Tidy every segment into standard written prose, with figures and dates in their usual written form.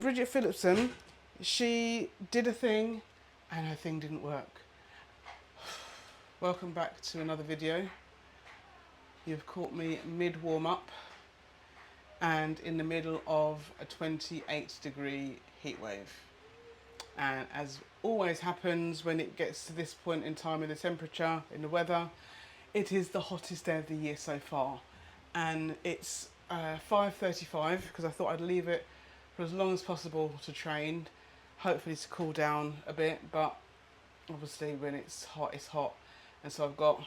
Bridget Phillipson, she did a thing and her thing didn't work. Welcome back to another video. You've caught me mid warm up and in the middle of a 28-degree heat wave. And as always happens when it gets to this point in time in the temperature, in the weather, it is the hottest day of the year so far. And it's 5:35 because I thought I'd leave it for as long as possible to train, hopefully to cool down a bit, but obviously when it's hot, it's hot. And so I've got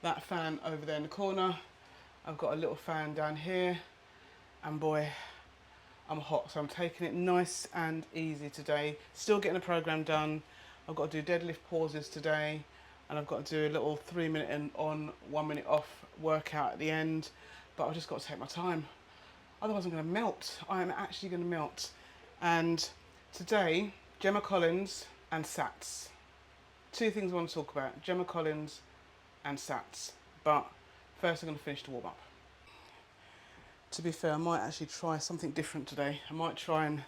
that fan over there in the corner, I've got a little fan down here, and boy, I'm hot. So I'm taking it nice and easy today, still getting the program done. I've got to do deadlift pauses today, and I've got to do a little 3-minute on, 1 minute off workout at the end, but I've just got to take my time. Otherwise I'm going to melt. I am actually going to melt. And today, Gemma Collins and SATs. Two things I want to talk about, Gemma Collins and SATs. But first I'm going to finish the warm up. To be fair, I might actually try something different today. I might try and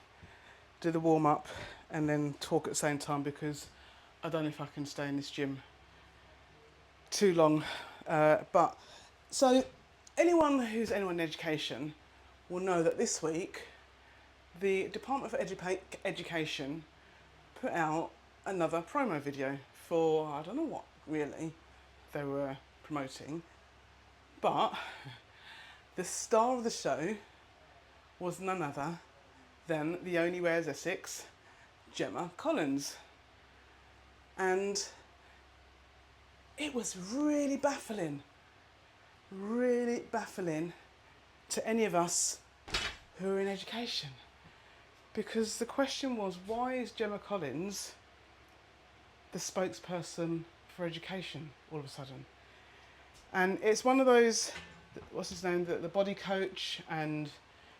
do the warm up and then talk at the same time, because I don't know if I can stay in this gym too long. But so anyone in education will know that this week the Department for Education put out another promo video for, I don't know what really they were promoting, but the star of the show was none other than the Only Wears Essex, Gemma Collins. And it was really baffling to any of us who are in education. Because the question was, why is Gemma Collins the spokesperson for education all of a sudden? And it's one of those, what's his name, the body coach, and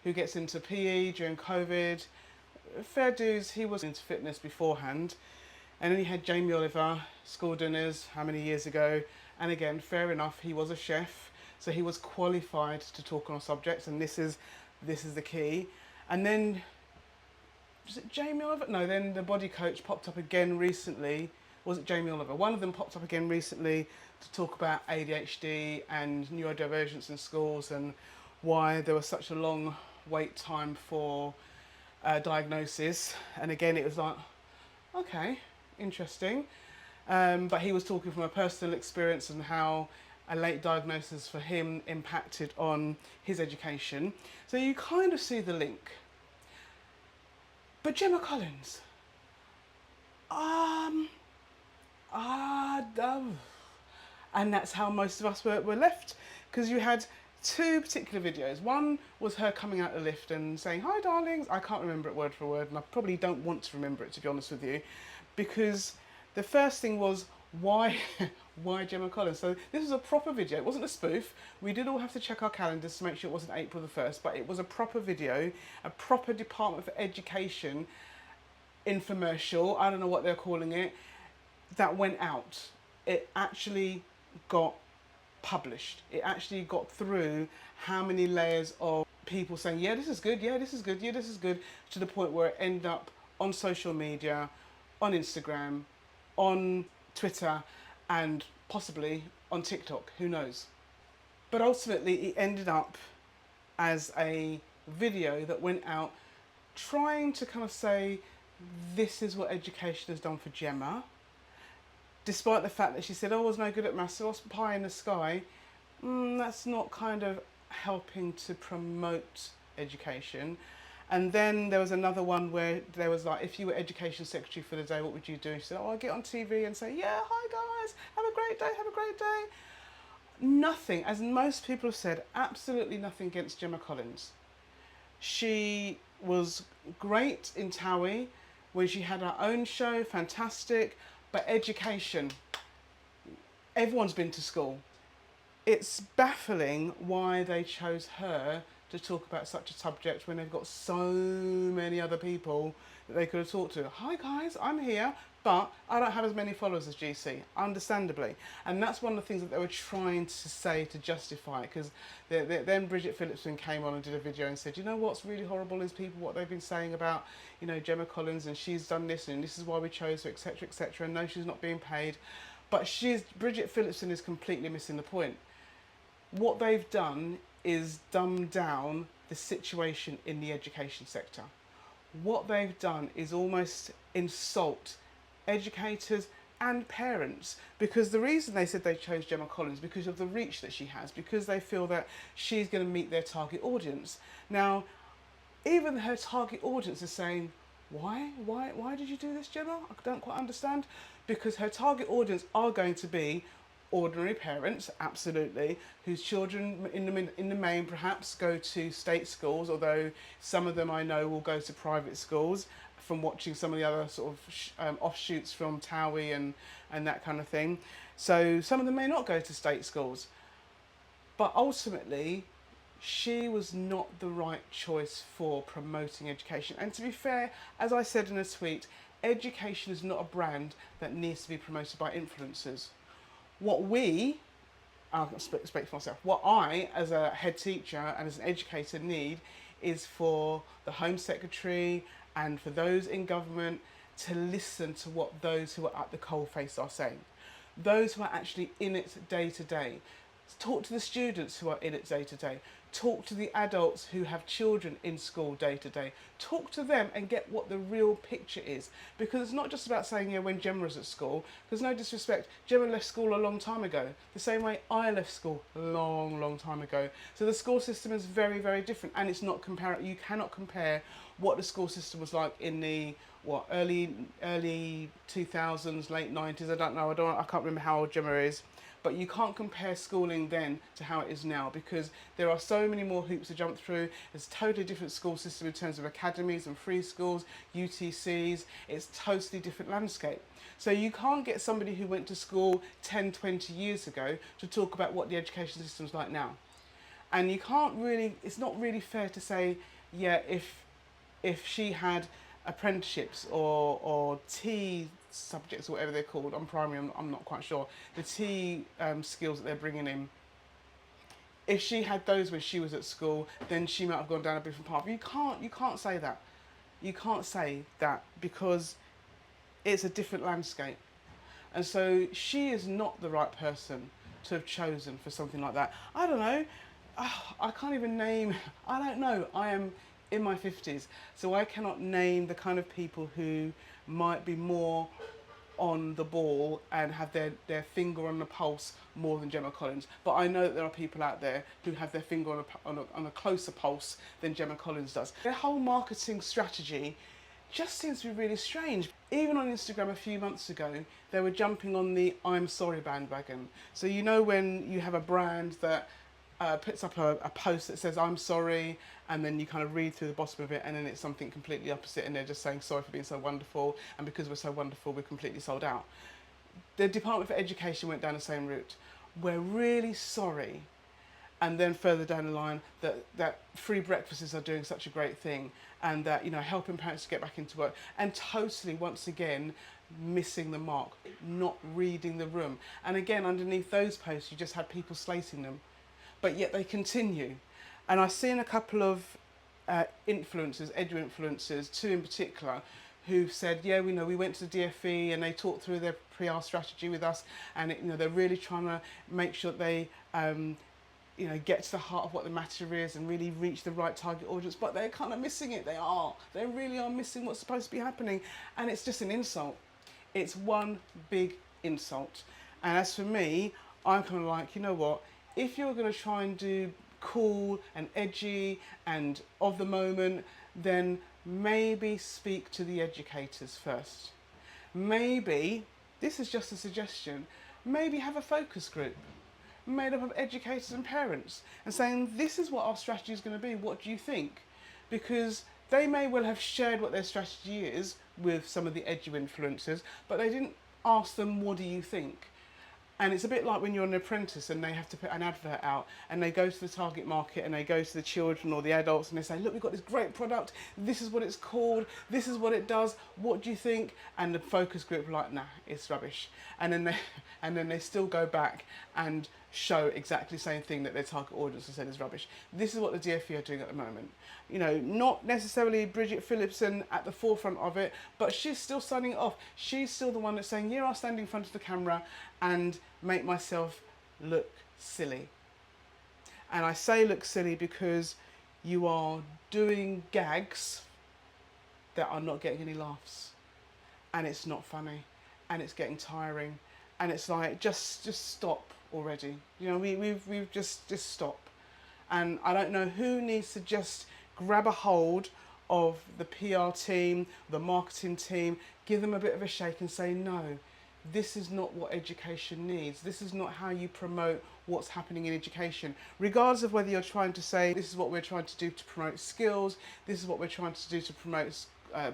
who gets into PE during COVID. Fair dues, he was into fitness beforehand. And then he had Jamie Oliver, school dinners, how many years ago? And again, fair enough, he was a chef, so he was qualified to talk on subjects, and this is the key. And then, was it Jamie Oliver? No, then the body coach popped up again recently. Was it Jamie Oliver? One of them popped up again recently to talk about ADHD and neurodivergence in schools and why there was such a long wait time for diagnosis. And again, it was like, okay, interesting. But he was talking from a personal experience and how a late diagnosis for him impacted on his education. So you kind of see the link. But Gemma Collins, and that's how most of us were left, because you had two particular videos. One was her coming out the lift and saying, "Hi darlings." I can't remember it word for word, and I probably don't want to remember it, to be honest with you, because the first thing was, why Gemma Collins? So this was a proper video, it wasn't a spoof. We did all have to check our calendars to make sure it wasn't April the 1st, but it was a proper video, a proper Department for Education infomercial, I don't know what they're calling it, that went out. It actually got published. It actually got through how many layers of people saying, yeah, this is good, yeah, this is good, yeah, this is good, to the point where it ended up on social media, on Instagram, on Twitter, and possibly on TikTok, who knows. But ultimately it ended up as a video that went out trying to kind of say, this is what education has done for Gemma, despite the fact that she said, oh, I was no good at maths, so what's pie in the sky? That's not kind of helping to promote education. And then there was another one where there was like, if you were education secretary for the day, what would you do? She said, oh, I'll get on TV and say, yeah, hi guys, have a great day, have a great day. Nothing, as most people have said, absolutely nothing against Gemma Collins. She was great in TOWIE when she had her own show, fantastic, but education, everyone's been to school. It's baffling why they chose her to talk about such a subject when they've got so many other people that they could have talked to. Hi guys, I'm here, But I don't have as many followers as GC, understandably. And that's one of the things that they were trying to say to justify it, because then Bridget Phillipson came on and did a video and said, you know what's really horrible is people, what they've been saying about, you know, Gemma Collins, and she's done this and this is why we chose her, etc., etc. And no, she's not being paid. But Bridget Phillipson is completely missing the point. What they've done is dumb down the situation in the education sector. What they've done is almost insult educators and parents, because the reason they said they chose Gemma Collins because of the reach that she has, because they feel that she's going to meet their target audience. Now, even her target audience is saying, why did you do this, Gemma? I don't quite understand. Because her target audience are going to be ordinary parents, absolutely, whose children in the main perhaps go to state schools, although some of them I know will go to private schools from watching some of the other sort of offshoots from TOWIE and that kind of thing. So some of them may not go to state schools. But ultimately, she was not the right choice for promoting education. And to be fair, as I said in a tweet, education is not a brand that needs to be promoted by influencers. What I'll speak for myself, what I, as a head teacher and as an educator, need is for the Home Secretary and for those in government to listen to what those who are at the coalface are saying. Those who are actually in it day to day. Talk to the students who are in it day to day. Talk to the adults who have children in school day to day. Talk to them and get what the real picture is. Because it's not just about saying, yeah, when Gemma was at school, because no disrespect, Gemma left school a long time ago. The same way I left school a long time ago. So the school system is very, very different, and it's not comparable. You cannot compare what the school system was like in the early 2000s, late 90s. I don't know. I can't remember how old Gemma is. But you can't compare schooling then to how it is now, because there are so many more hoops to jump through. It's a totally different school system in terms of academies and free schools, UTCs. It's a totally different landscape. So you can't get somebody who went to school 10, 20 years ago to talk about what the education system's like now. And you can't really, it's not really fair to say, yeah, if she had apprenticeships or T subjects or whatever they're called on primary, I'm not quite sure, the T skills that they're bringing in, if she had those when she was at school, then she might have gone down a different path. You can't say that. You can't say that, because it's a different landscape. And so she is not the right person to have chosen for something like that. I don't know. I can't even name, I don't know. I am in my 50s, so I cannot name the kind of people who might be more on the ball and have their finger on the pulse more than Gemma Collins. But I know that there are people out there who have their finger on a closer pulse than Gemma Collins does. Their whole marketing strategy just seems to be really strange. Even on Instagram a few months ago, they were jumping on the I'm sorry bandwagon. So you know when you have a brand that puts up a post that says I'm sorry, and then you kind of read through the bottom of it, and then it's something completely opposite, and they're just saying sorry for being so wonderful, and because we're so wonderful we're completely sold out. The Department for Education went down the same route. We're really sorry, and then further down the line that free breakfasts are doing such a great thing, and that, you know, helping parents to get back into work, and totally once again missing the mark, not reading the room. And again, underneath those posts you just had people slating them, but yet they continue. And I've seen a couple of influencers, edu-influencers, two in particular, who've said, yeah, we know we went to the DfE and they talked through their PR strategy with us, and they're really trying to make sure that they get to the heart of what the matter is and really reach the right target audience, but they're kind of missing it. They really are missing what's supposed to be happening, and it's just an insult. It's one big insult. And as for me, I'm kind of like, you know what, if you're going to try and do cool and edgy and of the moment, then maybe speak to the educators first. Maybe, this is just a suggestion, maybe have a focus group made up of educators and parents and saying, this is what our strategy is going to be, what do you think? Because they may well have shared what their strategy is with some of the edu-influencers, but they didn't ask them, what do you think? And it's a bit like when you're an apprentice and they have to put an advert out and they go to the target market and they go to the children or the adults and they say, look, we've got this great product, this is what it's called, this is what it does, what do you think? And the focus group are like, nah, it's rubbish. And then they still go back and show exactly the same thing that their target audience has said is rubbish. This is what the DfE are doing at the moment. You know, not necessarily Bridget Phillipson at the forefront of it, but she's still signing it off. She's still the one that's saying, yeah, I'll stand in front of the camera and make myself look silly. And I say look silly because you are doing gags that are not getting any laughs. And it's not funny. And it's getting tiring. And it's like, just stop already. You know, we've just stop. And I don't know who needs to just grab a hold of the PR team, the marketing team, give them a bit of a shake and say, no, this is not what education needs. This is not how you promote what's happening in education. Regardless of whether you're trying to say, this is what we're trying to do to promote skills, this is what we're trying to do to promote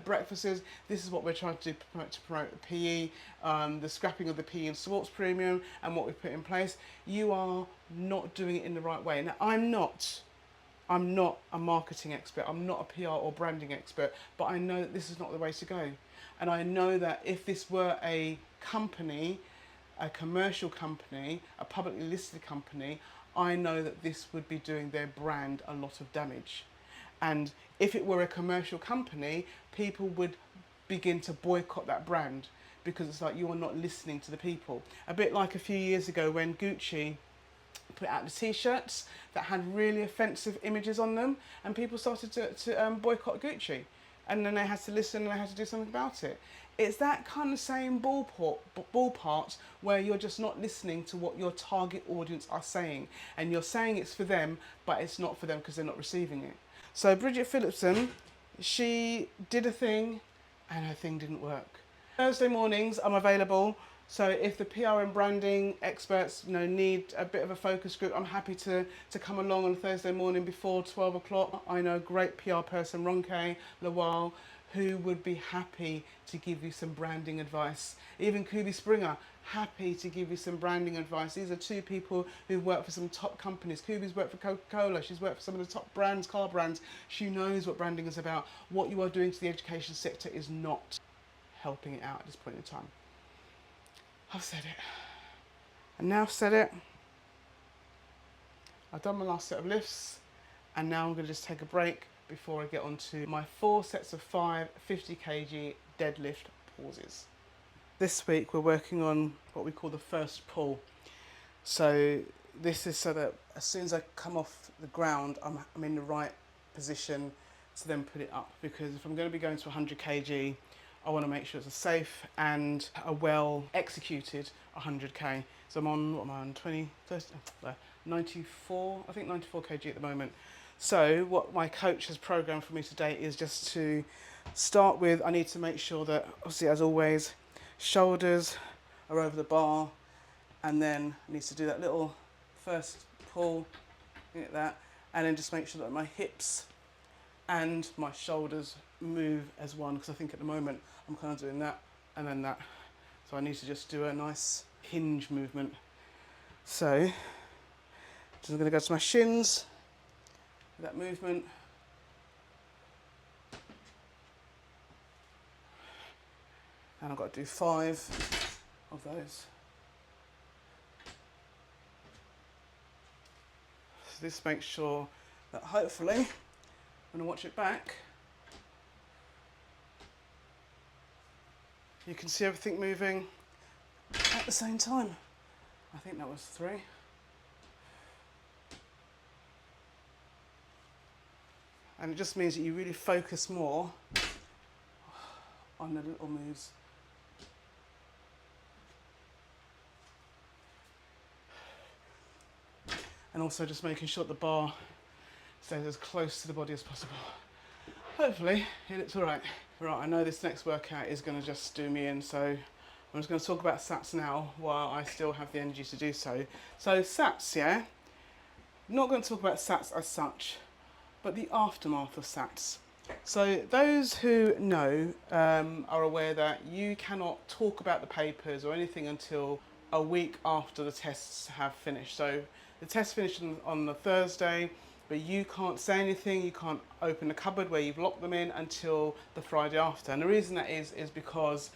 breakfasts, this is what we're trying to do to promote PE, the scrapping of the PE and sports premium and what we've put in place, you are not doing it in the right way. Now, I'm not a marketing expert, I'm not a PR or branding expert, but I know that this is not the way to go. And I know that if this were a company, a commercial company, a publicly listed company, I know that this would be doing their brand a lot of damage. And if it were a commercial company, people would begin to boycott that brand because it's like you are not listening to the people. A bit like a few years ago when Gucci put out the t-shirts that had really offensive images on them and people started to boycott Gucci. And then they had to listen and they had to do something about it. It's that kind of same ballpark where you're just not listening to what your target audience are saying. And you're saying it's for them, but it's not for them because they're not receiving it. So Bridget Phillipson, she did a thing and her thing didn't work. Thursday mornings I'm available. So if the PR and branding experts, need a bit of a focus group, I'm happy to come along on Thursday morning before 12 o'clock. I know a great PR person, Ronke Lawal, who would be happy to give you some branding advice. Even Kubi Springer, happy to give you some branding advice. These are two people who work for some top companies. Kubi's worked for Coca-Cola, she's worked for some of the top brands, car brands. She knows what branding is about. What you are doing to the education sector is not helping it out at this point in time. I've said it. And now I've said it, I've done my last set of lifts, and now I'm going to just take a break before I get on to my 4 sets of 5 50 kg deadlift pauses. This week we're working on what we call the first pull. So this is so that as soon as I come off the ground, I'm in the right position to then put it up, because if I'm going to be going to 100 kg, I want to make sure it's a safe and a well executed 100k. So I'm on, what am I on, 94, I think 94 kg at the moment. So what my coach has programmed for me today is just to start with, I need to make sure that, obviously as always, shoulders are over the bar, and then I need to do that little first pull, like that, and then just make sure that my hips and my shoulders move as one, because I think at the moment I'm kind of doing that and then that. So I need to just do a nice hinge movement. So just I'm going to go to my shins with that movement. And I've got to do 5 of those. So this makes sure that hopefully when I watch it back, you can see everything moving at the same time. I think that was 3. And it just means that you really focus more on the little moves. And also just making sure the bar stays as close to the body as possible. Hopefully it looks all right. Right, I know this next workout is going to just do me in, so I'm just going to talk about sats now while I still have the energy to do so. So sats, yeah? I'm not going to talk about sats as such, but the aftermath of sats. So those who know are aware that you cannot talk about the papers or anything until a week after the tests have finished. So the test finished on the Thursday, but you can't say anything, you can't open the cupboard where you've locked them in until the Friday after. And the reason that is because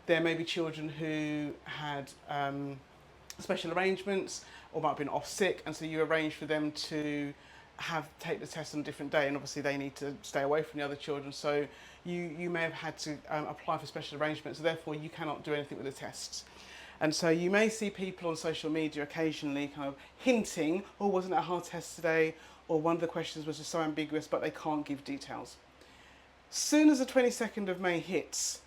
there may be children who had special arrangements or might have been off sick, and so you arrange for them to take the test on a different day, and obviously they need to stay away from the other children, so you may have had to apply for special arrangements, so therefore you cannot do anything with the tests. And so you may see people on social media occasionally kind of hinting, oh, wasn't it a hard test today, or one of the questions was just so ambiguous, but they can't give details. Soon as the 22nd of May hits,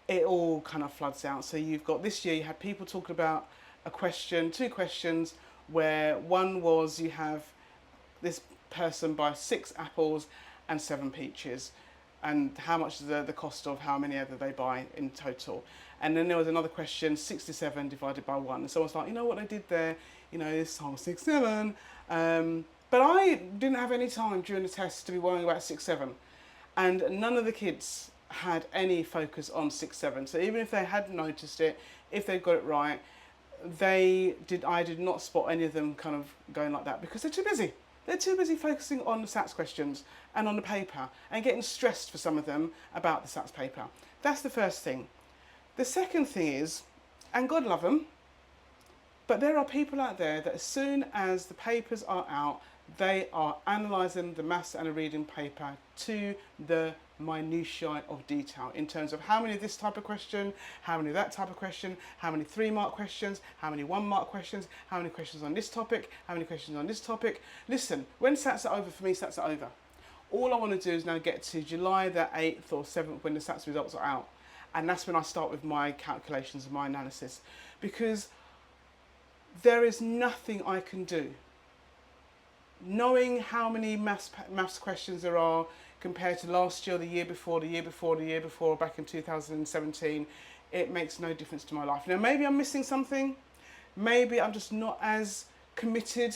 it all kind of floods out. So you've got, this year you had people talking about two questions, where one was you have this person buy 6 apples and 7 peaches, and how much is the cost of how many other they buy in total. And then there was another question, 67 divided by 1. And someone's like, you know what I did there? You know, this whole 6, 7. But I didn't have any time during the test to be worrying about 6, 7. And none of the kids had any focus on 6, 7. So even if they had noticed it, if they got it right, I did not spot any of them kind of going like that, because they're too busy. They're too busy focusing on the SATs questions and on the paper, and getting stressed for some of them about the SATs paper. That's the first thing. The second thing is, and God love them, but there are people out there that as soon as the papers are out, they are analysing the maths and the reading paper to the minutiae of detail, in terms of how many of this type of question, how many of that type of question, how many 3-mark questions, how many 1-mark questions, how many questions on this topic, how many questions on this topic. Listen, when SATs are over, for me, SATs are over. All I want to do is now get to July the 8th or 7th when the SATs results are out. And that's when I start with my calculations and my analysis, because there is nothing I can do. Knowing how many maths questions there are compared to last year, the year before, the year before, the year before, back in 2017, it makes no difference to my life. Now, maybe I'm missing something. Maybe I'm just not as committed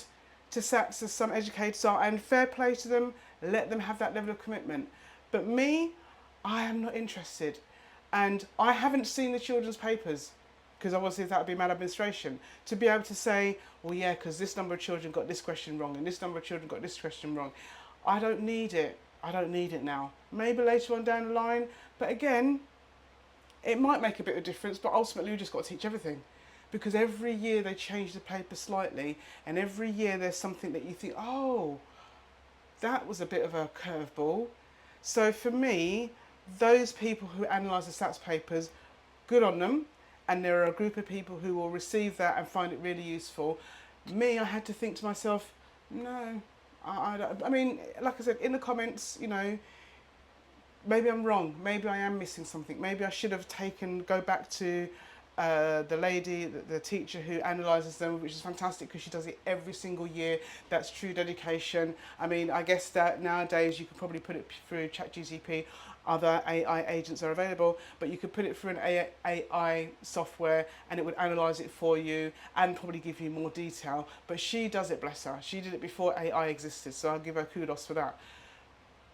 to SATs as some educators are, and fair play to them, let them have that level of commitment. But me, I am not interested. And I haven't seen the children's papers, because obviously that would be maladministration, to be able to say, well, yeah, because this number of children got this question wrong and this number of children got this question wrong. I don't need it. I don't need it now. Maybe later on down the line, but again, it might make a bit of a difference, but ultimately we just got to teach everything, because every year they change the paper slightly, and every year there's something that you think, oh, that was a bit of a curveball. So for me, those people who analyse the SATs papers, good on them. And there are a group of people who will receive that and find it really useful. Me, I had to think to myself, no, I mean, like I said, in the comments, you know, maybe I'm wrong. Maybe I am missing something. Maybe I should have go back to the lady, the teacher who analyses them, which is fantastic because she does it every single year. That's true dedication. I mean, I guess that nowadays you could probably put it through ChatGPT. Other AI agents are available, but you could put it through an AI software and it would analyse it for you and probably give you more detail. But she does it, bless her. She did it before AI existed, so I'll give her kudos for that.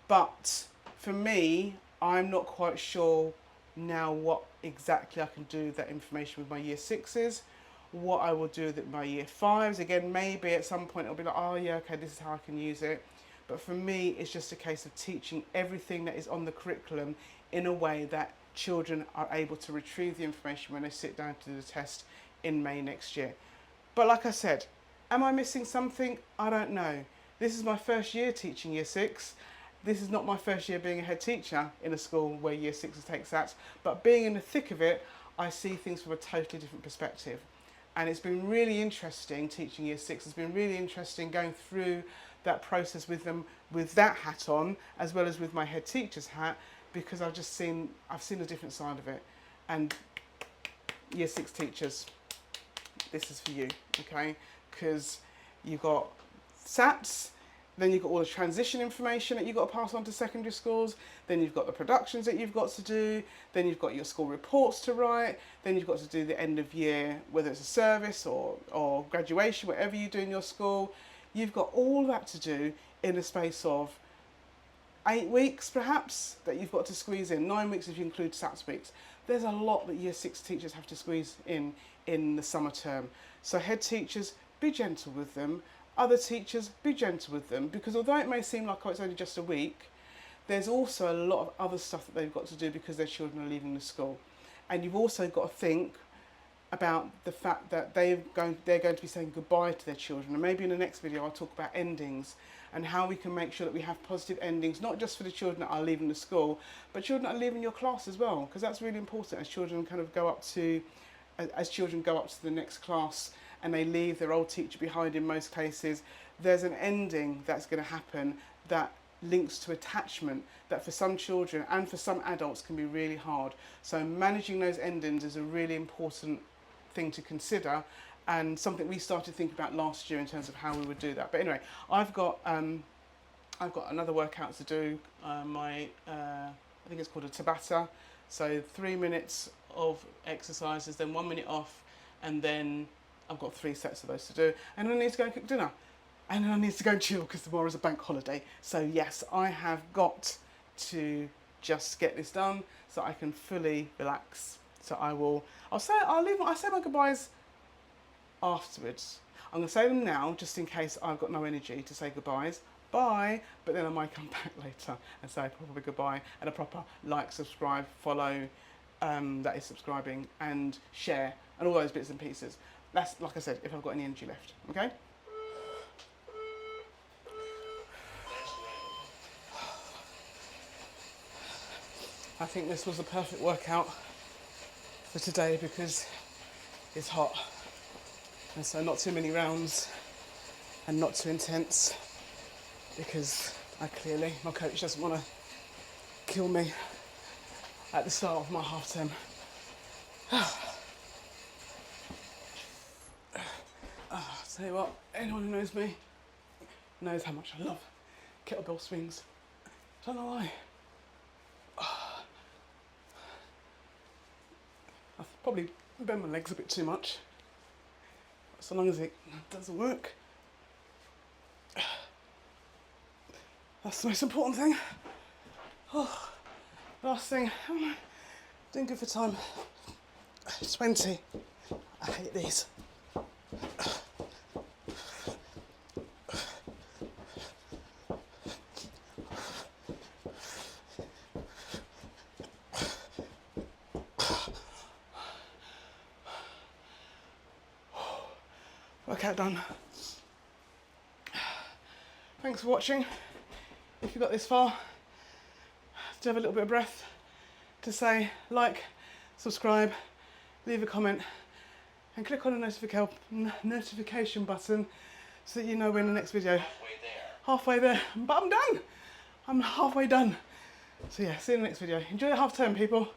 But for me, I'm not quite sure now what exactly I can do with that information with my year 6s, what I will do with my year 5s. Again, maybe at some point it'll be like, oh yeah, okay, this is how I can use it. But for me, it's just a case of teaching everything that is on the curriculum in a way that children are able to retrieve the information when they sit down to do the test in May next year. But like I said, am I missing something? I don't know. This is my first year teaching year 6. This is not my first year being a head teacher in a school where year 6s take SATs. But being in the thick of it, I see things from a totally different perspective. And it's been really interesting teaching year 6. It's been really interesting going through that process with them with that hat on, as well as with my head teacher's hat, because I've seen a different side of it. And year 6 teachers, this is for you, okay? Because you've got SATs, then you've got all the transition information that you've got to pass on to secondary schools, then you've got the productions that you've got to do, then you've got your school reports to write, then you've got to do the end of year, whether it's a service or graduation, whatever you do in your school. You've got all that to do in the space of 8 weeks perhaps that you've got to squeeze in, 9 weeks if you include SATS weeks. There's a lot that Year 6 teachers have to squeeze in the summer term. So head teachers, be gentle with them. Other teachers, be gentle with them, because although it may seem like, oh, it's only just a week, there's also a lot of other stuff that they've got to do because their children are leaving the school. And you've also got to think about the fact that they're going to be saying goodbye to their children. And maybe in the next video I'll talk about endings and how we can make sure that we have positive endings, not just for the children that are leaving the school, but children that are leaving your class as well, because that's really important as children kind of go up to the next class and they leave their old teacher behind. In most cases, there's an ending that's going to happen that links to attachment that for some children and for some adults can be really hard. So managing those endings is a really important thing to consider, and something we started thinking about last year in terms of how we would do that. But anyway, I've got another workout to do. I think it's called a Tabata. So 3 minutes of exercises, then 1 minute off, and then I've got 3 sets of those to do. And then I need to go and cook dinner. And then I need to go and chill because tomorrow is a bank holiday. So yes, I have got to just get this done so I can fully relax. So I'll say my goodbyes afterwards. I'm going to say them now just in case I've got no energy to say goodbyes. Bye. But then I might come back later and say a proper goodbye and a proper like, subscribe, follow, that is subscribing, and share, and all those bits and pieces. That's, like I said, if I've got any energy left. Okay? I think this was the perfect workout for today because it's hot, and so not too many rounds and not too intense, because my coach doesn't want to kill me at the start of my half term. Tell you what, anyone who knows me knows how much I love kettlebell swings. I don't know why. I've probably bent my legs a bit too much, so long as it doesn't work. That's the most important thing. Oh, last thing, doing good for time. 20. I hate these. Workout done. Thanks for watching. If you got this far, do have a little bit of breath to say like, subscribe, leave a comment, and click on the notification button so that you know when the next video. Halfway there. But I'm done. I'm halfway done. So yeah, see you in the next video. Enjoy your half term, people.